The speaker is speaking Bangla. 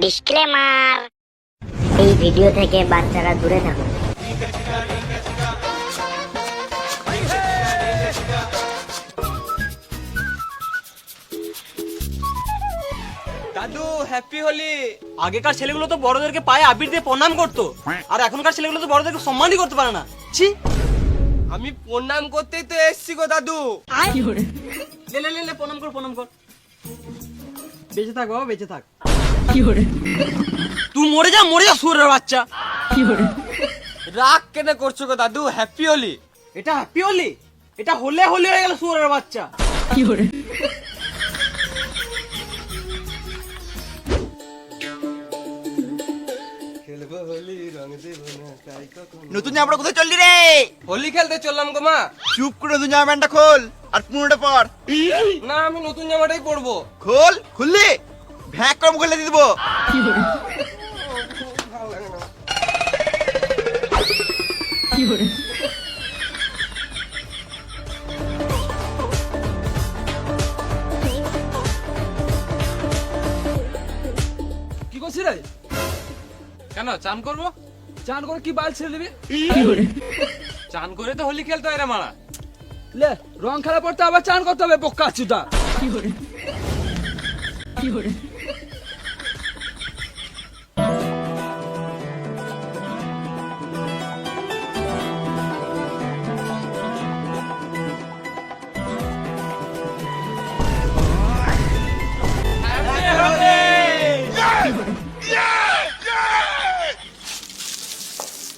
ডিসক্লেমার, এই ভিডিও থেকে বাচ্চারা দূরে থাকুন। দাদু হ্যাপি হোলি। আগেকার ছেলেগুলো তো বড়দেরকে পায়ে আবির দিয়ে প্রণাম করতো, আর এখনকার ছেলেগুলো তো বড়দেরকে সম্মানই করতে পারে না। ছি, আমি প্রণাম করতেই তো এসছি গো দাদু। লে লে লে লে, প্রণাম কর প্রণাম কর। বেঁচে থাক বাবা, বেঁচে থাক। তুই মরে যা সুরের বাচ্চা। রাগ কেন করছো গো দাদু? হ্যাপি হোলি। এটা হ্যাপি হোলি? এটা হলে হোলি হয়ে গেল সুরের বাচ্চা। খেলবো হোলি রং দেব না তাই কখন। নতুন জামা পরে কোথায় চললি রে? হোলি খেলতে চললাম গো মা। চুপ করে নতুন জামা প্যান্টটা খোল আর পুরোটা পর। না আমি নতুন জামাটাই পরবো। খোল, খুললি ভ্যাক করে মুখে দিয়ে দেবো। ভালো লাগে না। কি করছিস রে? কেন চান করবো? চান করে কি বাল ছেড়ে দিবি? চান করে তো হোলি খেলতে হয় রে মারা। লে রং খেলা পড়তে আবার চান করতে হবে, বোকা চুদা।